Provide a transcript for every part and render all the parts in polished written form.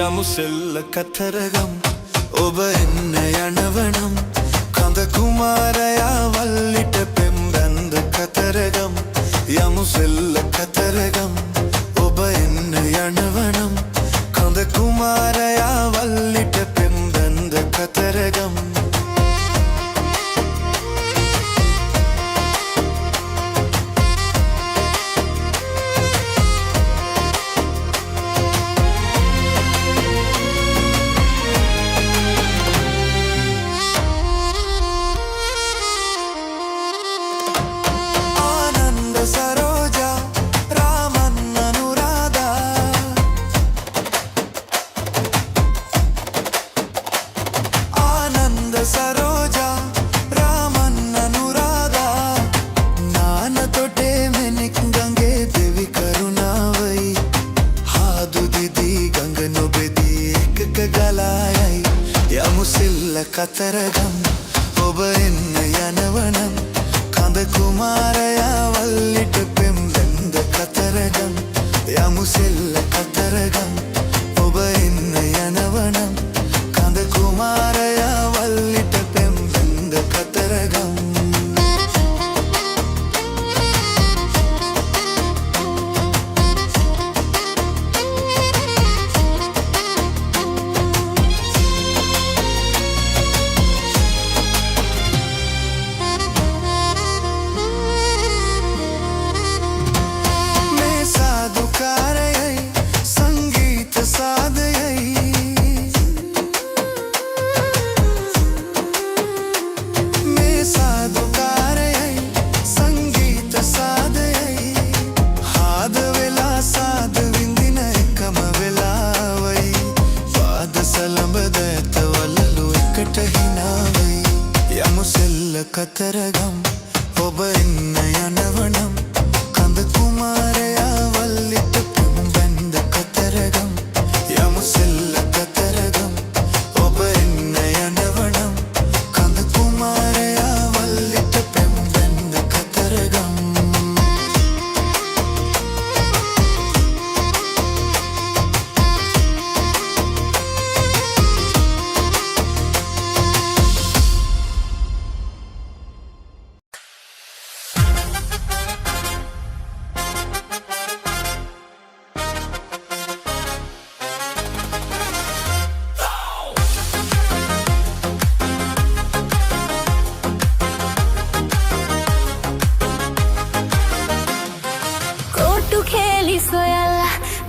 යමුසෙල්ල කතරගම් ඔබ එන්න යනවනම් කඳ කුමාරයා වල්ලිට පෙම් බැන්ද කතරගම් යමුසෙල්ල කතරගම් ඔබ එන්න යනවනම් කඳ කුමාරයා වල්ලිට පෙම් බැන්ද කතරගම් सरोजा रामन अनुराधा नान तोटे मेनिक गंगे देवी करुणावई हादु दीदी गंग नोबेदी एक गलायई यमुसिल्ल कतरगम ඔබ එන්න යනවනම් කඳ කුමාරයා වල්ලිට පෙම් බැන්ද කතරගම් යමුසිල්ල කතරගම් ඔබ එන්න යනවනම් කඳ කුමාරයා වල්ලිට පෙම් බැන්ද කතරගම් යමුසෙල්ල කතරගම් ඔබ එන්න යනවනම් කඳ කුමාරයා වල්ලිට පෙම් බැන්ද කතරගම් යමුසෙල්ල කතරගම් ඔබ එන්න යනවනම් කඳ කුමාරයා වල්ලිට පෙම් බැන්ද කතරගම්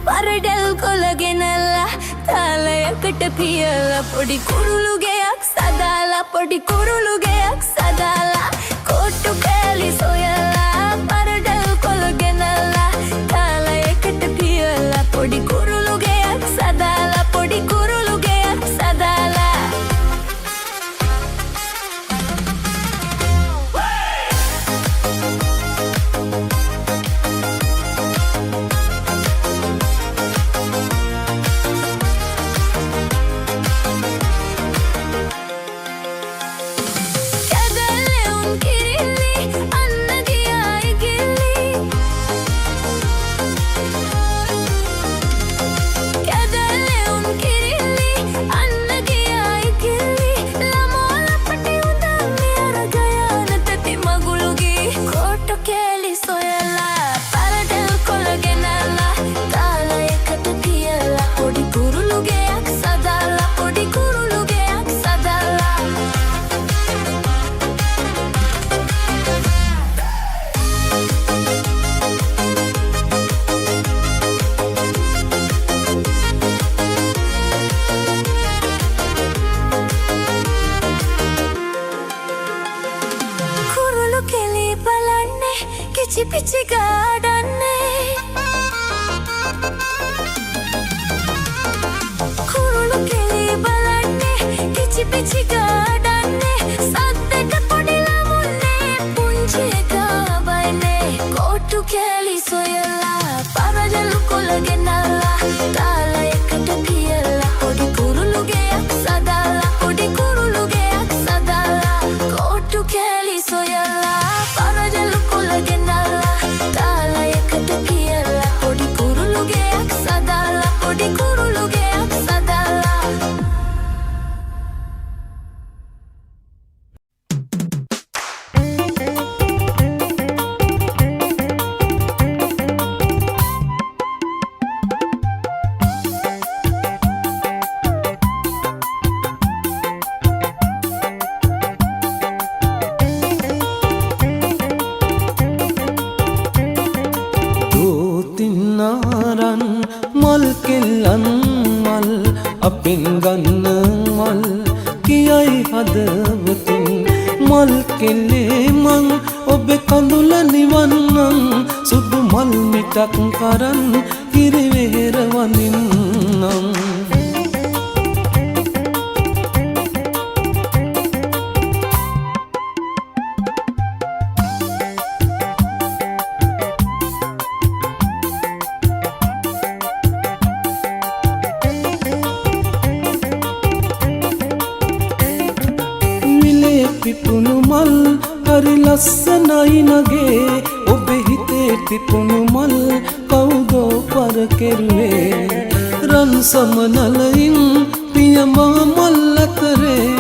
පරඩල් කොලගෙනල්ලා තාලයකට පියලා පොඩි කුරුළු ගෙයක් සදාලා පොඩි කුරුළු ගෙයක් සදාලා කොට්ටු කෑලි සොයලා පරඩල් කොලගෙනල්ලා තාලයකට පියලා පොඩි කුරුළු ගෙයක් සදාලා පොඩි කුරුළු ගෙයක් සදාලා पिची पिची गार्डन कुरुलु केली बलन्ने पिची पिची गार्डन सद्दट पोडिला मुन्ने पुंजे गाबने कोट्टु केली सोयला परजलु कोलගෙනලා තාලා එකට පියලා පොඩි කුරුළු ගෙයක් සදාලා පොඩි කුරුළු ගෙයක් සදාලා කොට්ටු කෑලි සොයලා පරජලු කොලගෙනලා තාලා එකට පියලා පොඩි කුරුළු ගෙයක් සදාලා පොඩි කුරුළු ගෙයක් සදාලා මල් කියයි හදවතින් මල් කෙල්ලේ මං ඔබේ කඳුල නිවන්නම් සුදු මල් මිටක් කරන් කිරිවෙහෙර වඳින්නම් පිපුණු මල් හරි ලස්සනයි නගේ ඔබේ හිතේ පිපුණු මල් කවුදෝ පර කෙරුවේ රන් සමනලයින් පියමා මල් අතරේ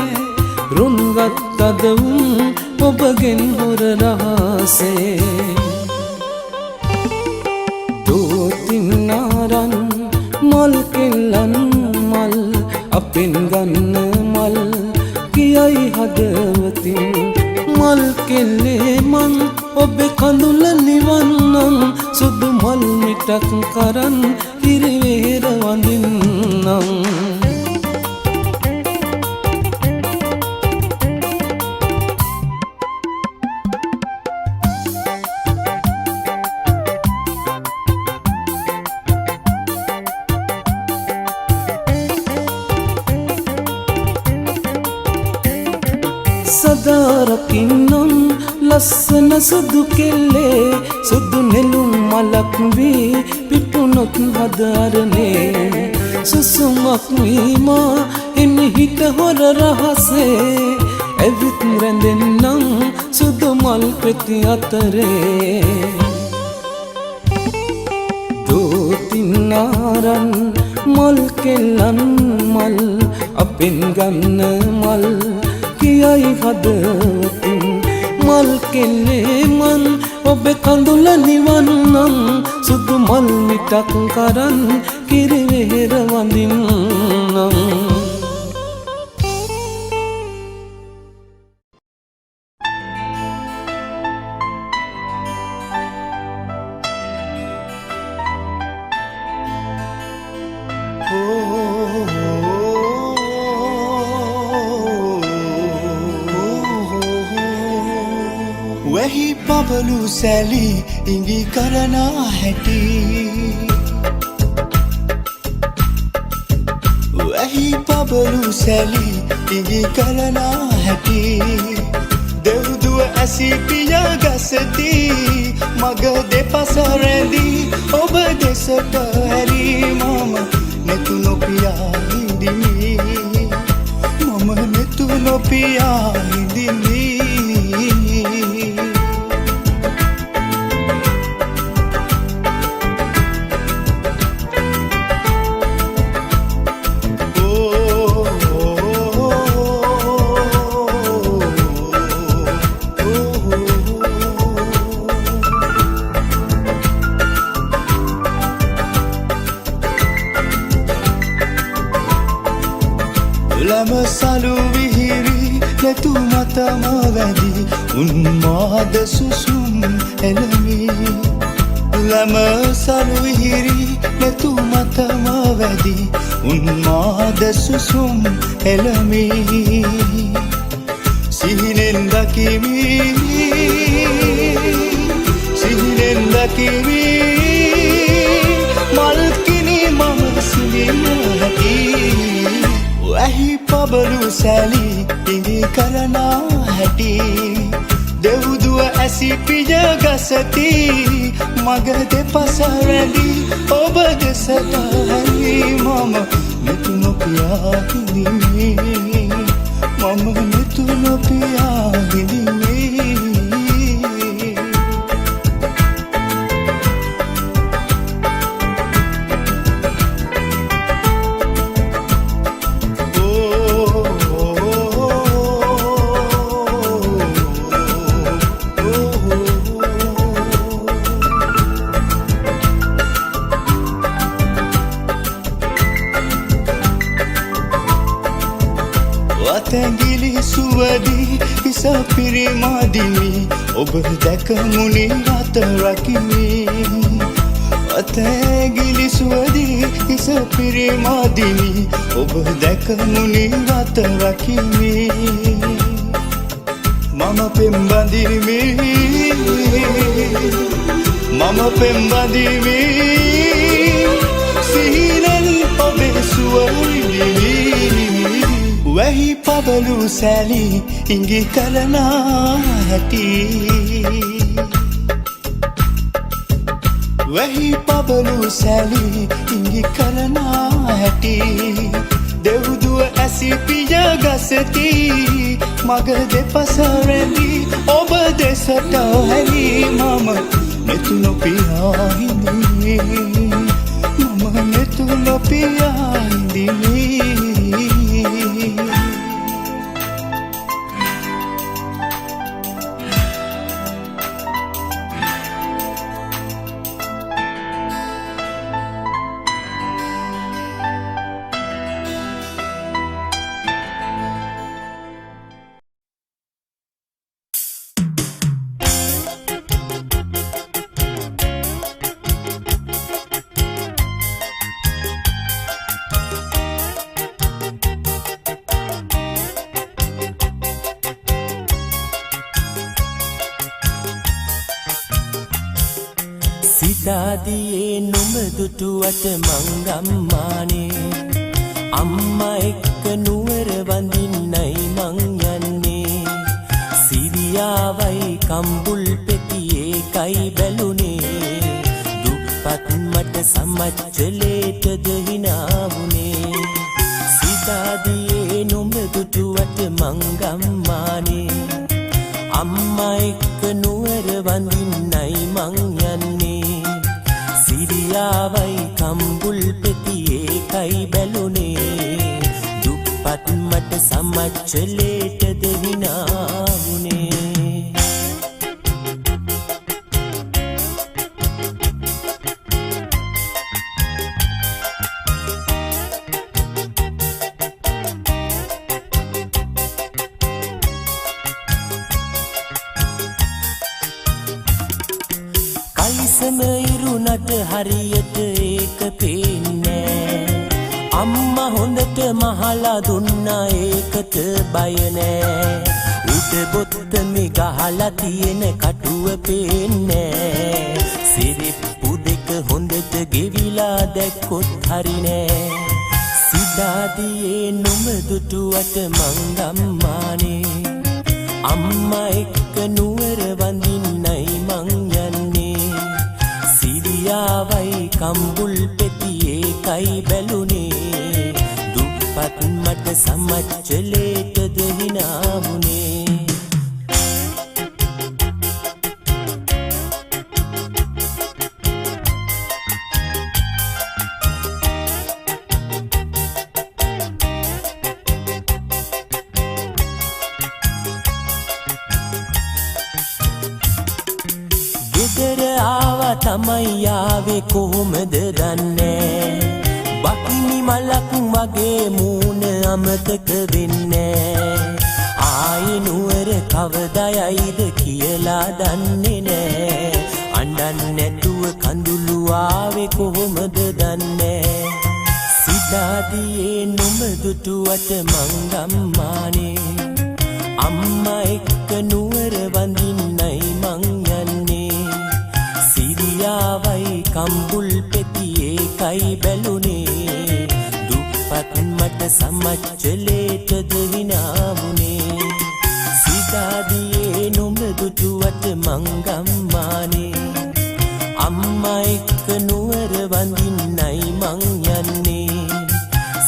රුන්ගත් අදවුම් ඔබගෙන් හොර රහසේ දෝතින්නාරන් මල් කෙල්ලන් මල් අපෙන් ගන්න මල් කියයි හදවතින් මල් කෙල්ලේ මං ඔබේ කඳුල නිවන්නම් සුදු මල් මිටක් කරන් කිරිවෙහෙර වඳින්නම් සදාරකින්නම් ලස්සන සුදු කෙල්ලේ සුදු නෙළුම් මලක් වී පිපුණොත් හදරනේ සුසුමක් වීමා එමි හිත හොර රහසේ ඇවිත් රැඳෙන්නම් සුදු මල් පෙති අතරේ දෝතින්නාරන් මල් කෙල්ලන් මල් අපෙන් ගන්න මල් කියයි හදවතින් මල් කෙල්ලේ මං ඔබේ කඳුල නිවන්නම් සුදු මල් මිටක් කරන් කිරිවෙහෙර වඳින්නම් වැහි පබලු සැලි ඉඟි කරනා හැටි වැහි පබලු සැලි ඉඟි කරනා හැටි දෙව්දුව ඇසි පිය ගසති මග දෙපස රැඳී ඔබ දෙසට හැරි මම නෙතු නොපියා හිඳිමි මම නෙතු නොපියා හිඳිමි සලු විහිරි නැතු මතම වැදි උන්මාද සුසුම් එළමි ලම සලු විහිරි නැතු මතම වැදි උන්මාද සුසුම් එළමි සිහිනෙන් දකිමි මල්කිනි මම සිඳිනහකි වැහි පබලු සැලි ඉඟි කරනා හැටි දෙව්දුව ඇසි පිය ගසති මග දෙපස රැඳී ඔබ දෙසට හැරි මම නෙතු නොපියා හිඳිමි මම නෙතු නොපියා හිඳිමි තැඟිලි සුවදී හිස පිරිමදිමි ඔබ දැක මුනි අත රකිමි වතැගිලි සුවදී හිස පිරිමාදිනි ඔබ දැක මුනි වත රකිමි මම පෙම්බඳිමි මම පෙම්බඳිමි සිහිනෙන් ඔබේ සුවවිඳිමි වැහි පබලු සැලි ඉඟි කරන හැටි වැහි පබලු සැලි ඉඟි කරන හැටි දෙව්දුව ඇසි පිය ගසති මග දෙපස රැඳි ඔබ දෙසට හැලි මම නෙතු නොපියා හිඳිමි මම නෙතු නොපියා හිඳිමි සිතාදියේ නුඹ දුටුවට මංගම්මානේ අම්මා එක්ක නුවර වඳින්නයි මං යන්නේ සිරියාවයි කම්බුල් පෙතියේකයි බැලුනේ දුප්පත් මට සමච්චලේටද හිනාවුනේ සිතාදියේ නුඹ දුටුවට මංගම්මානේ අම්මා එක්ක නුවර වඳින්නයි මං යන්නේ සිරියාවයි කම්බුල් පෙතියේකයි බැලුනේ දුප්පත් මට සමච්චලේටද හිනාවුනේ කලිසම ඉරුණට හරියට ඒක පේන්නේ අම්මා හොඳට මහලා දුන්නා ඒකට බය නෑ උඩ බොත්තමේ ගහලා තියෙන කටුව පේන්නේ සිරිප්පු දෙක හොඳට ගෙවිලා දැක්කොත් හරි නෑ සිතාදියේ නුඹ දුටුවට මංගම්මානේ අම්මා එක්ක නුවර වඳින්නයි මං යන්නේ සිරියාවයි කම්බුල් පෙතියේකයි බැලුනේ දුප්පත් මට සමච්චලේටද හිනාවුනේ ගෙදර ආවා තමයි ආවේ කොහොමද දන්නේ බකිනි මලක් වගේ මූණ අමතක වෙන්නේ ආයි නුවර කවදයයිද කියලා දන්නේ නෑ අඬන්නේ නැතුව කඳුළු ආවේ කොහොමද දන්නේ සිතාදියේ නුඹ දුටුවට මංගම්මානේ අම්මා එක්ක නුවර වඳින්නයි මං යන්නේ සිරියාවයි කම්බුල් පෙතියේකයි බැලුනේ දුප්පත් මට සමච්චලේටද හිනාවුනේ සිතාදියේ නුඹ දුටුවට මංගම්මානේ අම්මා එක්ක නුවර වඳින්නයි මං යන්නේ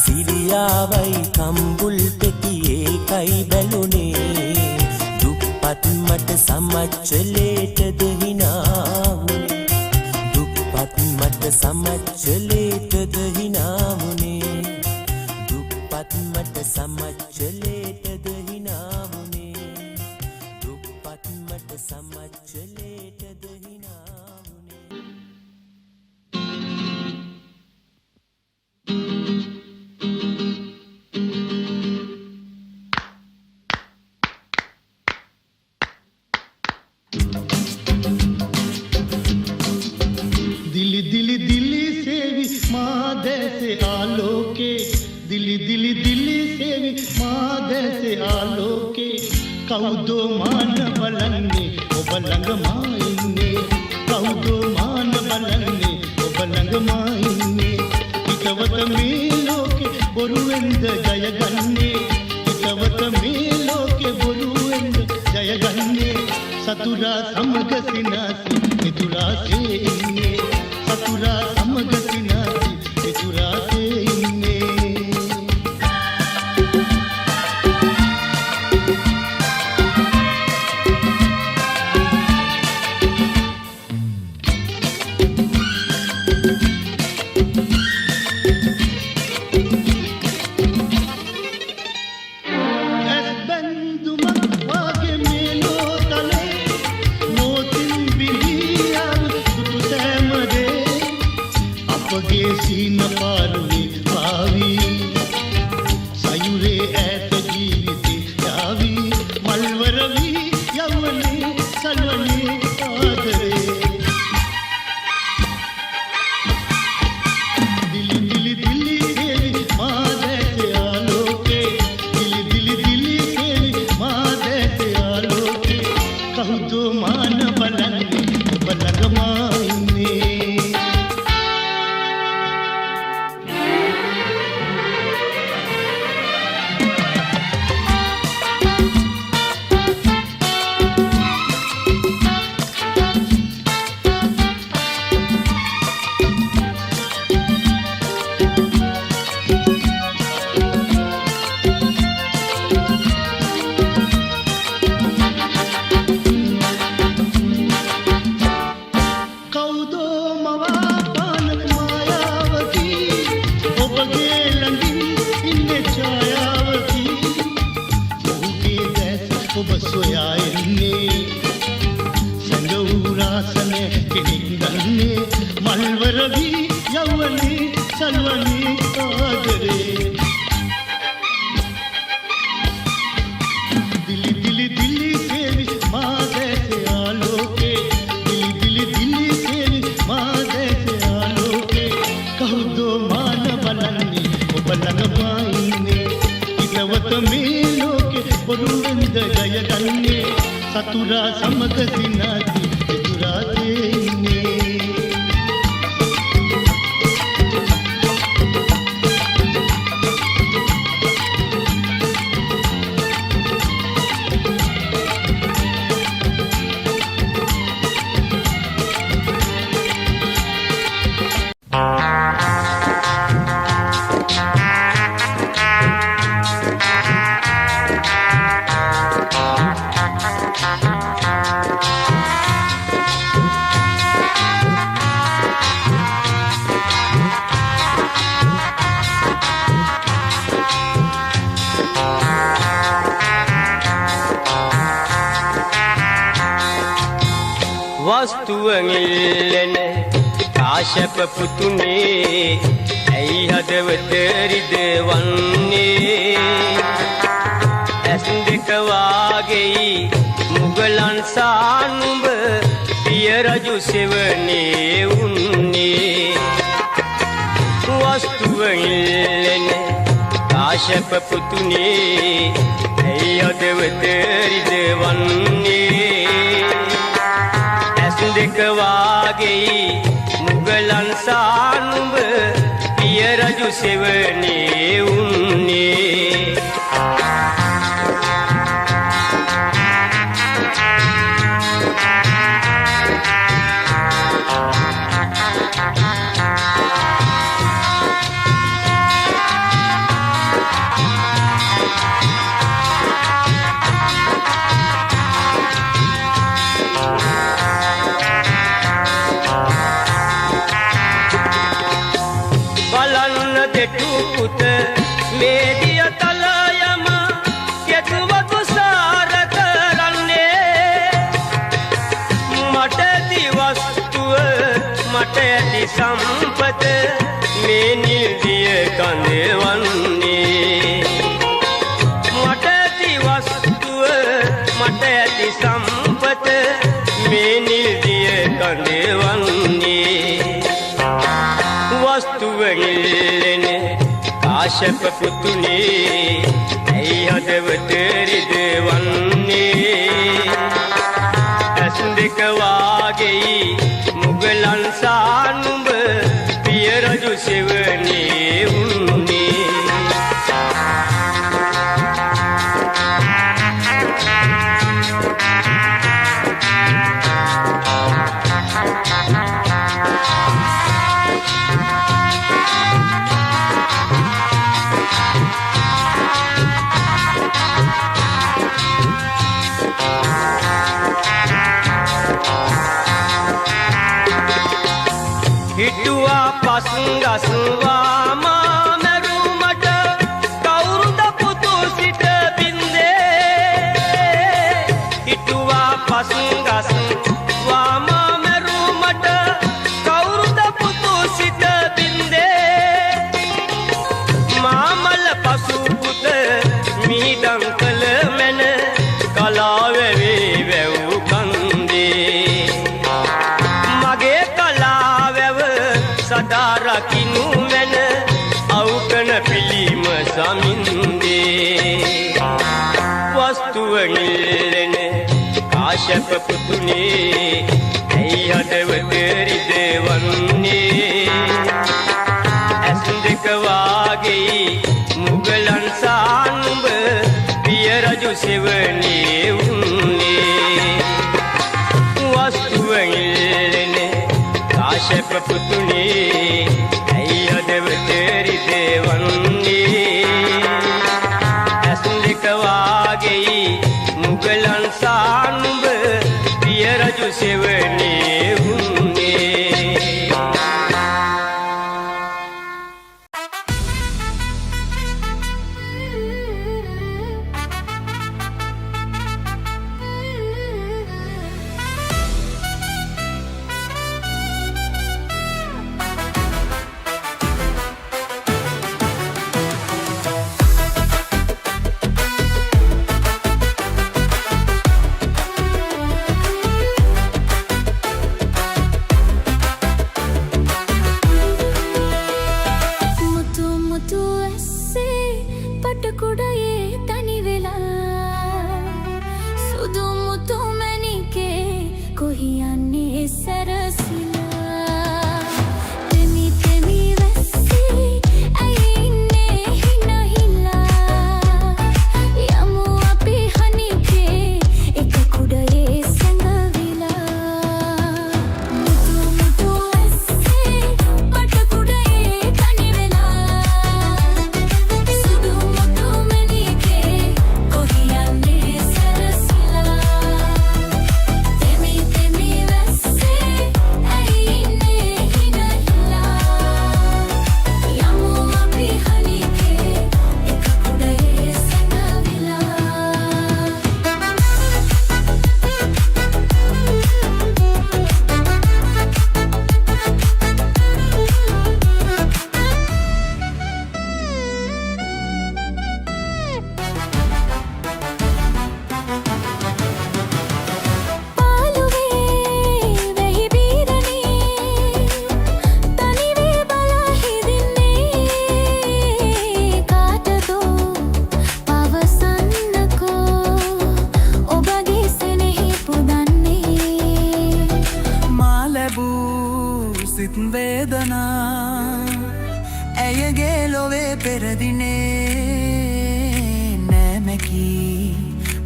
සිරියාවයි කම්බුල් පෙතියේකයි බැලුනේ දුප්පත් මට සමච්චලේටද හිනාවුනේ දුප්පත් මට සමච්චලේටද හිනාවුනේ දුප්පත් මට සමච්චලේටද හිනාවුනේ දුප්පත් මට සමච්චලේටද හිනාවුනේ දැසේ ආලෝකේ කවුදෝ මාන බලන්නේ ඔබ ළඟමා ඉන්නේ කවුදෝ මාන බලන්නේ ඔබ ළඟමා ඉන්නේ හිතවත මේ ලෝකේ බොරුවෙන්ද ජයගන්නේ හිතවත මේ ලෝකේ බොරුවෙන්ද ජයගන්නේ සතුරා සමග සිනාසි මිතුරාසේ ඉන්නේ සතුරා සමග සිනාසි මිතුරාසේ ඉන්නේ සීන පාරුවේ ආවී සයුරේ ඈත ජීවිතේ යාවී මල්වර වී යවනේ සල්වනේ ආදරේ දිලි දිලි දිලි දිලි මා දැසේ ආලෝකේ දිලි දිලි දිලි දිලි මා දැසේ ආලෝකේ කවුදෝ මාන බලන්නේ ඔබ ළඟමා ඉන්නේ ඔබ සොයා එන්නේ සංගෞරාසනේ කෙනෙක් ගන්නේ මල්වර වී යවන්නේ සල්වනේ ආදරේ දිලි දිලි දිලි සේවි මා දැසේ ආලෝකේ දිලි දිලි දිලි සේවි මා දැසේ ආලෝකේ කවුදෝ මාන බලන්නේ ඔබ ළඟමා ඉන්නේ හිතවත මේ ලෝකේ බොරුවෙන්ද ජයගන්නේ සතුරා සමග සිනාති මිතුරාසේ ඉන්නේ වස්තුවෙන් ඉල්ලෙන කාශ්‍යප පුතුනේ ඇයි හදවත රිදවන්නේ ඇස් දෙක වාගේ මුගලන් සානුඹ පිය රජු සෙවනේ උන්නේ වස්තුවෙන් ඉල්ලෙන කාශ්‍යප පුතුනේ ඇයි හදවත රිදවන්නේ දෙක වාගේ මුගලන් සානුඹ පිය රජු සෙවනේ උන්නේ පුත මේදිය තලයම කෙතුවකු සාර කරන්නේ මට ඇති වස්තුව මට ඇති සම්පත මේ නිල්දිය කඳවන්නේ මට ඇති වස්තුව මට ඇති සම්පත මේ නිල්දිය කඳවන්නේ වස්තුව ඉල්ලෙන කාශ්‍යප පුතුනේ ඇයි හද හදවත රිදවන්නේ ඇස් දෙක වාගෙයි මුගලන් සානුඹ පිය රජු සෙවණේ වුන්නේ හිටුවා පස්ගස්වා මා මැරුමට කවුරුද පුතු සිට බින්දේ හිටුවා පස්ගස්වා මා මැරුමට කවුරුද පුතු සිට බින්දේ මාමල පසු පුත මිහිදම් කළ මැන කලාවැවේ වැව් කන්දේ මගේ කලාවැව සදා රකින්නු මැන අවුකන පිළිම සමින්දේ වස්තුව නිල්ලෙන කාශ්‍යප පුතුනේ ඇයි හදවත රිදවන්නේ ඇස් දෙක වාගෙයි මුගලන් සානුඹ පිය රජු සෙවණේ වුන්නේ වස්තුව නිල්ලෙන කාශ්‍යප පුතුනේ ඇයි හදවත රිදවන්නේ ඇස් දෙක වාගෙයි මුගලන් සානුඹ පිය රජු සෙවණේ වුන්නේ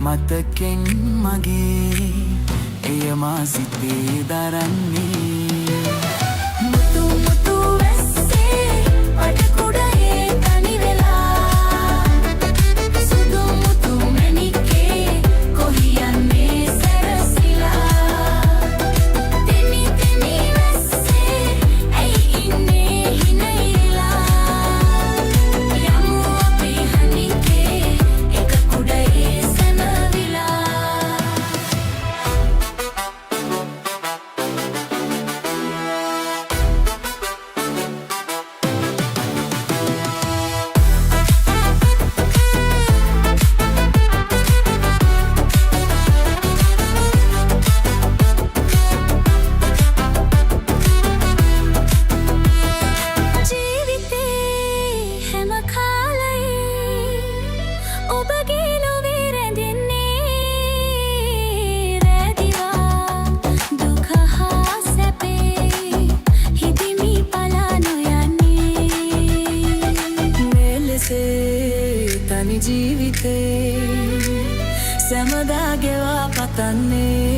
මතකෙන් මගේ එය මා සිතේ දරන්නේ මුතු මුතු වැස්සේ පටකුඩේ තනි වෙලා සුදු මුතු මැණිකේ කොහි යන්නේ සැරසිලා තෙමි තෙමි වැස්සේ ඇයි ඉන්නේ හිනයිලා යමු අපි හනිකේ එක කුඩේ සැනවිලා ජීවිතේ සැමදා ගෙවා පතන්නේ